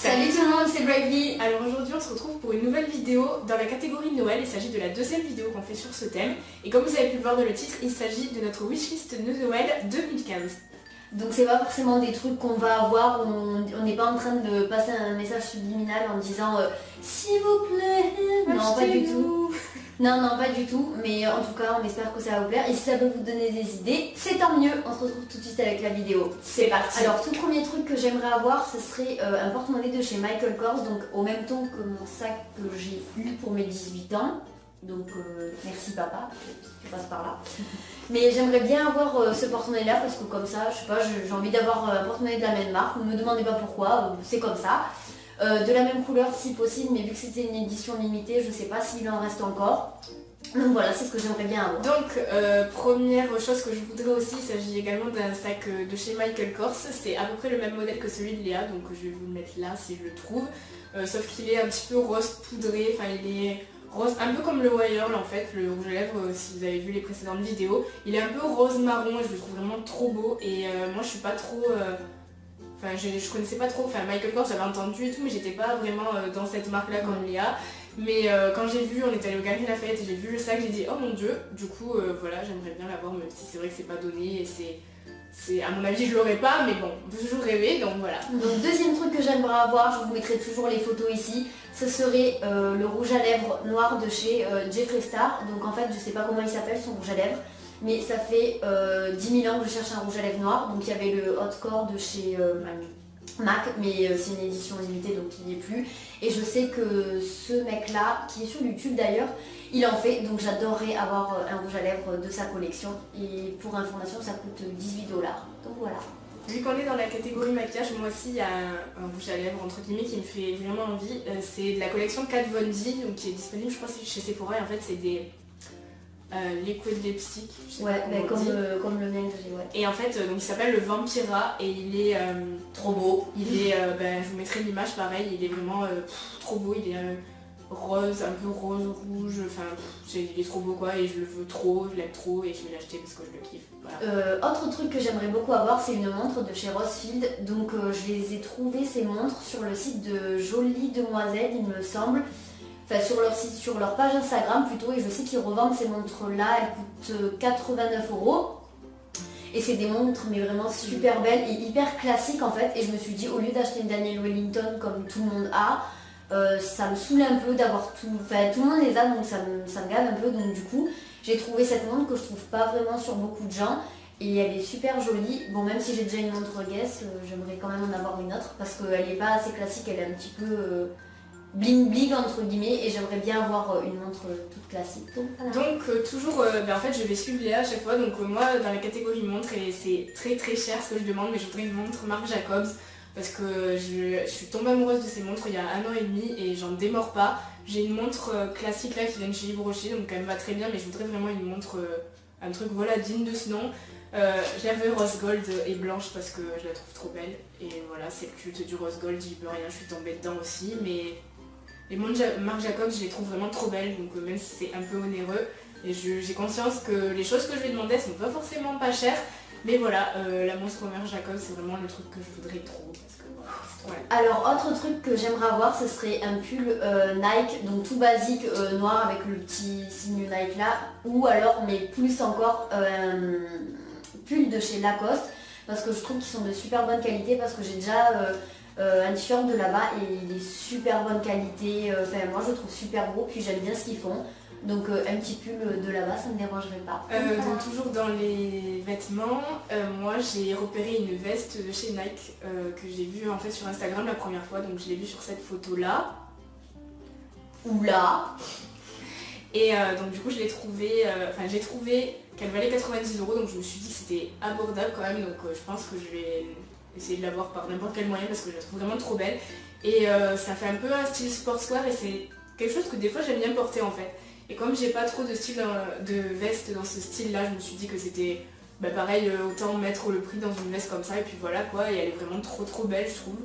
Salut tout le monde, c'est Bravely. Alors aujourd'hui on se retrouve pour une nouvelle vidéo dans la catégorie de Noël. Il s'agit de la deuxième vidéo qu'on fait sur ce thème. Et comme vous avez pu le voir dans le titre, il s'agit de notre wishlist de Noël 2015. Donc c'est pas forcément des trucs qu'on va avoir, on n'est pas en train de passer un message subliminal en disant s'il vous plaît, non pas du tout. Non, pas du tout, mais en tout cas on espère que ça va vous plaire et si ça peut vous donner des idées, c'est tant mieux. On se retrouve tout de suite avec la vidéo. C'est parti. Alors tout premier truc que j'aimerais avoir, ce serait un porte-monnaie de chez Michael Kors, donc au même ton que mon sac que j'ai eu pour mes 18 ans. Donc merci papa, tu passes par là. Mais j'aimerais bien avoir ce porte-monnaie là parce que comme ça, je sais pas, j'ai envie d'avoir un porte-monnaie de la même marque. Ne me demandez pas pourquoi, c'est comme ça. De la même couleur si possible, mais vu que c'était une édition limitée, je sais pas s'il en reste encore. Donc voilà, c'est ce que j'aimerais bien avoir. Donc première chose que je voudrais aussi, il s'agit également d'un sac de chez Michael Kors. C'est à peu près le même modèle que celui de Léa, donc je vais vous le mettre là si je le trouve. Sauf qu'il est un petit peu rose poudré, enfin il est rose, un peu comme le Wire en fait, le rouge à lèvres, si vous avez vu les précédentes vidéos. Il est un peu rose marron et je le trouve vraiment trop beau et moi je suis pas trop... Enfin je connaissais pas trop, enfin Michael Kors j'avais entendu et tout mais j'étais pas vraiment dans cette marque là comme Léa. Mais quand j'ai vu, on était allé au Galeries Lafayette et j'ai vu le sac, j'ai dit oh mon dieu, du coup voilà j'aimerais bien l'avoir même si c'est vrai que c'est pas donné et c'est à mon avis je l'aurais pas mais bon, on peut toujours rêver donc voilà. Donc deuxième truc que j'aimerais avoir, je vous mettrai toujours les photos ici, ce serait le rouge à lèvres noir de chez Jeffree Star. Donc en fait je sais pas comment il s'appelle son rouge à lèvres, mais ça fait 10 000 ans que je cherche un rouge à lèvres noir. Donc il y avait le Hot Core de chez MAC, mais c'est une édition limitée donc il n'y est plus. Et je sais que ce mec là, qui est sur YouTube d'ailleurs, il en fait, donc j'adorerais avoir un rouge à lèvres de sa collection. Et pour information ça coûte 18 $. Donc voilà. Vu qu'on est dans la catégorie maquillage, moi aussi il y a un rouge à lèvres entre guillemets qui me fait vraiment envie. C'est de la collection Kat Von D, donc qui est disponible je crois chez Sephora et en fait c'est des liquid lipstick. Ouais, comme le mien que j'ai, ouais. Et en fait donc il s'appelle le Vampira et il est trop beau. Il est, je vous mettrai l'image pareil, il est vraiment trop beau, il est rose, un peu rose rouge, enfin il est trop beau quoi et je le veux trop, je l'aime trop et je vais l'acheter parce que je le kiffe. Voilà. Autre truc que j'aimerais beaucoup avoir, c'est une montre de chez Rosefield. Donc je les ai trouvées ces montres sur le site de Jolie Demoiselle il me semble. Enfin sur leur site, sur leur page Instagram plutôt, et je sais qu'ils revendent ces montres là, elles coûtent 89 €. Et c'est des montres mais vraiment super belles et hyper classiques en fait. Et je me suis dit au lieu d'acheter une Daniel Wellington comme tout le monde a, ça me saoule un peu d'avoir tout, enfin tout le monde les a donc ça me gave un peu. Donc du coup j'ai trouvé cette montre que je trouve pas vraiment sur beaucoup de gens. Et elle est super jolie. Bon même si j'ai déjà une montre Guess, j'aimerais quand même en avoir une autre parce qu'elle est pas assez classique, elle est un petit peu... bling bling entre guillemets et j'aimerais bien avoir une montre toute classique. Donc, voilà. Donc toujours en fait je vais suivre Léa à chaque fois donc moi dans la catégorie montre et c'est très très cher ce que je demande mais je voudrais une montre Marc Jacobs parce que je suis tombée amoureuse de ces montres il y a 1 an et demi et j'en démords pas. J'ai une montre classique là qui vient de chez Yves Rocher donc elle me va très bien mais je voudrais vraiment une montre, un truc voilà digne de ce nom. Je la veux rose gold et blanche parce que je la trouve trop belle et voilà c'est le culte du rose gold, j'y peux rien, je suis tombée dedans aussi mais... Les montres Marc Jacobs, je les trouve vraiment trop belles, donc même si c'est un peu onéreux, et j'ai conscience que les choses que je vais demander sont pas forcément pas chères, mais voilà, la montre Marc Jacobs, c'est vraiment le truc que je voudrais trop, parce que voilà, c'est trop bien. Alors, autre truc que j'aimerais avoir, ce serait un pull Nike, donc tout basique, noir avec le petit signe Nike là, ou alors, mais plus encore, un pull de chez Lacoste, parce que je trouve qu'ils sont de super bonne qualité, parce que j'ai déjà... un t-shirt de là-bas et il est super bonne qualité, enfin moi je le trouve super beau puis j'aime bien ce qu'ils font donc un petit pull de là-bas ça me dérangerait pas. Donc toujours dans les vêtements, moi j'ai repéré une veste de chez Nike que j'ai vue en fait sur Instagram la première fois donc je l'ai vue sur cette photo là. Oula. Et donc du coup je l'ai trouvée, j'ai trouvé qu'elle valait 90 € donc je me suis dit que c'était abordable quand même donc je pense que je vais essayer de l'avoir par n'importe quel moyen parce que je la trouve vraiment trop belle et ça fait un peu un style sportswear et c'est quelque chose que des fois j'aime bien porter en fait et comme j'ai pas trop de style de veste dans ce style là je me suis dit que c'était pareil autant mettre le prix dans une veste comme ça et puis voilà quoi et elle est vraiment trop belle je trouve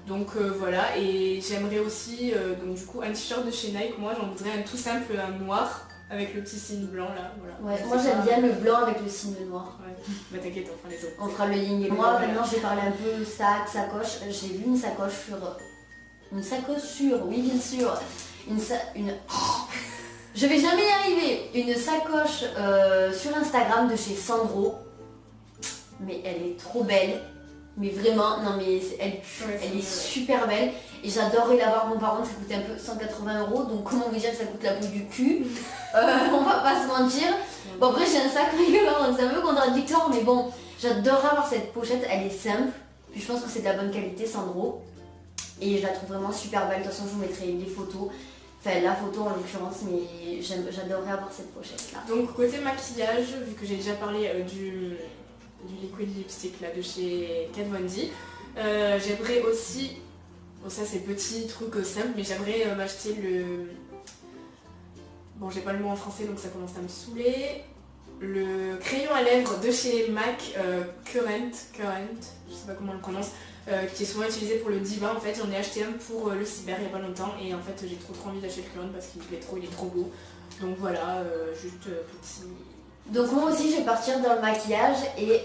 donc voilà et j'aimerais aussi donc du coup un t-shirt de chez Nike moi j'en voudrais un tout simple un noir avec le petit signe blanc là, voilà. Ouais, moi j'aime bien le blanc avec le signe noir. Ouais. Bah t'inquiète, on fera les autres. On fera le yin et moi maintenant je vais parler un peu sac, sacoche. J'ai vu une sacoche sur une sacoche, oui bien sûr, je vais jamais y arriver, une sacoche sur Instagram de chez Sandro, mais elle est trop belle, mais vraiment, non mais elle est super belle et j'adorerais l'avoir. Bon par contre ça coûtait un peu 180 €, donc comment vous dire que ça coûte la peau du cul, on va pas se mentir. Bon après j'ai un sac rigolant donc c'est un peu contradictoire, mais bon j'adorerais avoir cette pochette, elle est simple, puis je pense que c'est de la bonne qualité Sandro et je la trouve vraiment super belle. De toute façon je vous mettrai les photos, enfin la photo en l'occurrence, mais j'adorerais avoir cette pochette là. Donc côté maquillage, vu que j'ai déjà parlé du liquid lipstick là de chez Kat Von D, j'aimerais aussi, bon ça c'est petit truc simple, mais j'aimerais m'acheter le, bon j'ai pas le mot en français donc ça commence à me saouler, le crayon à lèvres de chez MAC Current, je sais pas comment on le prononce, qui est souvent utilisé pour le Diva. En fait j'en ai acheté un pour le cyber il y a pas longtemps et en fait j'ai trop envie d'acheter le Current parce qu'il me plaît trop, il est trop beau, donc voilà, juste petit. Donc moi aussi je vais partir dans le maquillage et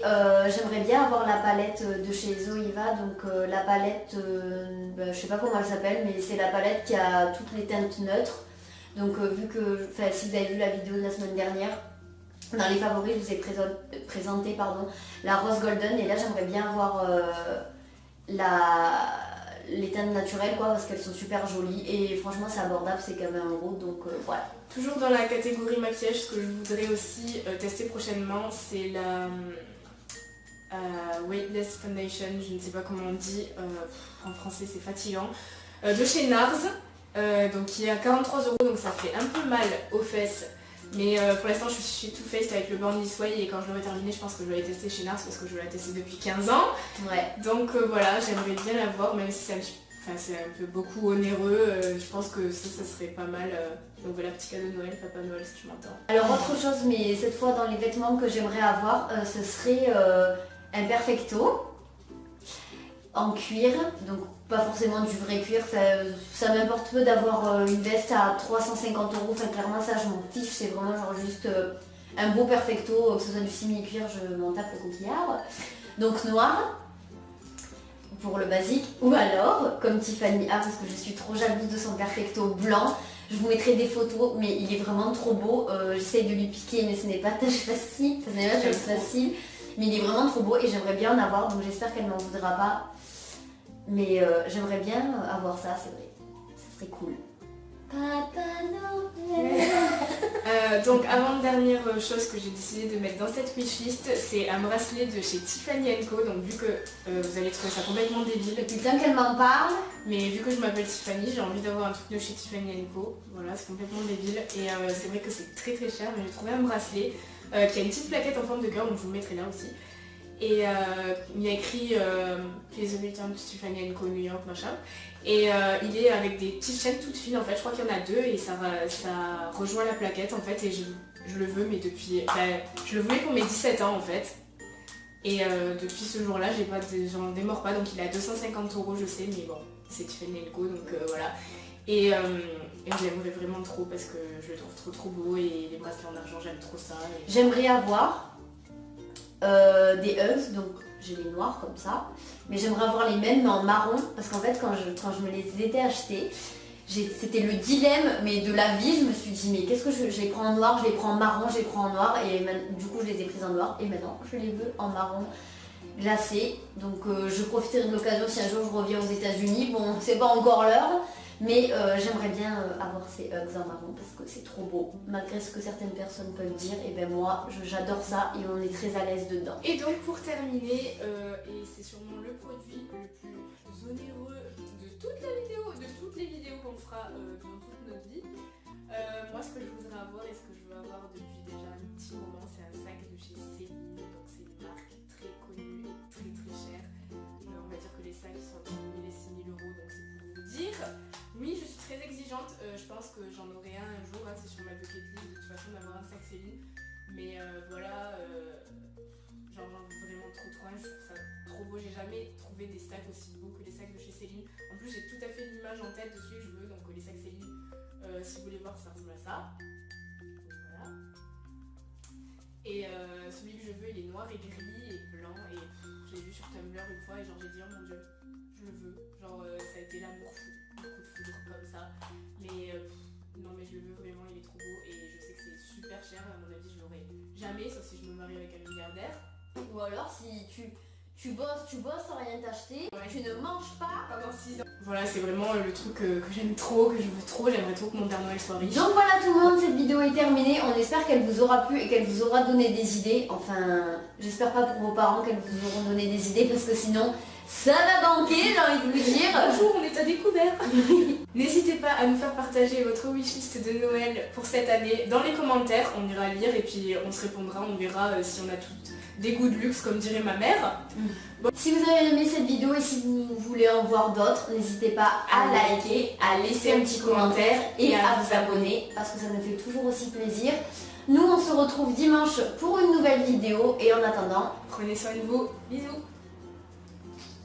j'aimerais bien avoir la palette de chez Zoeva, donc la palette, je sais pas comment elle s'appelle, mais c'est la palette qui a toutes les teintes neutres. Donc vu que, si vous avez vu la vidéo de la semaine dernière, dans les favoris je vous ai présenté la rose golden et là j'aimerais bien avoir les teintes naturelles quoi, parce qu'elles sont super jolies et franchement c'est abordable, c'est qu'à 20 €, donc voilà. Toujours dans la catégorie maquillage, ce que je voudrais aussi tester prochainement, c'est la Weightless Foundation, je ne sais pas comment on dit, en français c'est fatigant, de chez NARS, donc qui est à 43 €, donc ça fait un peu mal aux fesses. Mais pour l'instant je suis chez Too Faced avec le Born This Way et quand je l'aurai terminé je pense que je vais aller tester chez NARS parce que je vais la tester depuis 15 ans. Ouais. Donc voilà, j'aimerais bien la voir même si c'est un peu beaucoup onéreux, je pense que ça serait pas mal. Donc voilà, petit cadeau de Noël, Papa Noël si tu m'entends. Alors autre chose, mais cette fois dans les vêtements que j'aimerais avoir, ce serait un perfecto en cuir, donc pas forcément du vrai cuir, ça m'importe peu d'avoir une veste à 350 €, enfin clairement ça je m'en fiche, c'est vraiment genre juste un beau perfecto, que ce soit du simili-cuir, je m'en tape le coquillard. Donc noir, pour le basique, ou alors, comme Tiffany A, parce que je suis trop jalouse de son perfecto blanc, je vous mettrai des photos, mais il est vraiment trop beau, j'essaye de lui piquer, mais ce n'est pas tâche facile, mais il est vraiment trop beau et j'aimerais bien en avoir, donc j'espère qu'elle m'en voudra pas. Mais j'aimerais bien avoir ça, c'est vrai. Ça serait cool. Papa Noël. Donc avant-dernière chose que j'ai décidé de mettre dans cette wishlist, c'est un bracelet de chez Tiffany & Co. Donc vu que vous allez trouver ça complètement débile. Putain qu'elle m'en parle. Mais vu que je m'appelle Tiffany, j'ai envie d'avoir un truc de chez Tiffany & Co. Voilà, c'est complètement débile. Et c'est vrai que c'est très cher, mais j'ai trouvé un bracelet qui a une petite plaquette en forme de cœur, donc je vous le mettrai là aussi. Et il y a écrit Please return to Tiffany & Co. New York, machin. Et il est avec des petites chaînes toutes fines en fait, je crois qu'il y en a 2 et ça rejoint la plaquette en fait et je le veux mais depuis... je le voulais pour mes 17 ans en fait. Et depuis ce jour-là, j'en démords pas, donc il est à 250 € je sais, mais bon, c'est Tiffany & Co. donc voilà. Et je l'aimerais vraiment trop parce que je le trouve trop beau et les bracelets en argent, j'aime trop ça. Et... J'aimerais avoir des Hugs, donc j'ai les noirs comme ça, mais j'aimerais avoir les mêmes mais en marron, parce qu'en fait quand je me les étais achetés, c'était le dilemme mais de la vie, je me suis dit mais qu'est-ce que je les prends en noir, je les prends en marron, je les prends en noir, et du coup je les ai prises en noir et maintenant je les veux en marron glacé, donc je profiterai de l'occasion si un jour je reviens aux États-Unis, bon c'est pas encore l'heure. Mais j'aimerais bien avoir ces Hugs en marron parce que c'est trop beau. Malgré ce que certaines personnes peuvent dire, et ben moi j'adore ça et on est très à l'aise dedans. Et donc pour terminer, et c'est sûrement le produit le plus onéreux de toutes les vidéos qu'on fera dans toute notre vie, moi ce que je voudrais avoir et ce que je veux avoir depuis déjà un petit moment, c'est un sac de chez Céline. Donc c'est une marque très connue et très chère. On va dire que les sacs sont entre 1000 et 6000 €, donc c'est pour vous dire. Oui, je suis très exigeante, je pense que j'en aurai un jour, hein, c'est sur ma bucket list de toute façon d'avoir un sac Céline. Mais voilà, j'en veux vraiment trop un, je trouve ça trop beau, j'ai jamais trouvé des sacs aussi beaux que les sacs de chez Céline. En plus j'ai tout à fait l'image en tête de celui que je veux, donc les sacs Céline, si vous voulez voir ça ressemble à ça. Donc, voilà. Et celui que je veux il est noir et gris et blanc et je l'ai vu sur Tumblr une fois et genre j'ai dit oh mon dieu, je le veux, genre ça a été l'amour fou. coup de foudre comme ça. Mais non, mais je le veux vraiment, il est trop beau et je sais que c'est super cher. À mon avis, je l'aurai jamais, sauf si je me marie avec un milliardaire. Ou alors si tu bosses sans rien t'acheter, tu ne manges pas pendant 6 ans. Voilà, c'est vraiment le truc que j'aime trop, que je veux trop. J'aimerais trop que mon Père Noël soit riche. Donc voilà tout le monde, cette vidéo est terminée. On espère qu'elle vous aura plu et qu'elle vous aura donné des idées. Enfin, j'espère pas pour vos parents qu'elles vous auront donné des idées parce que sinon ça va banquer, j'ai envie de vous dire. Bonjour, on est à découvert. N'hésitez pas à nous faire partager votre wishlist de Noël pour cette année dans les commentaires. On ira lire et puis on se répondra, on verra si on a toutes des goûts de luxe comme dirait ma mère. Bon. Si vous avez aimé cette vidéo et si vous voulez en voir d'autres, n'hésitez pas à liker, à laisser un petit commentaire et à vous abonner parce que ça nous fait toujours aussi plaisir. Nous on se retrouve dimanche pour une nouvelle vidéo et en attendant, prenez soin de vous, bisous.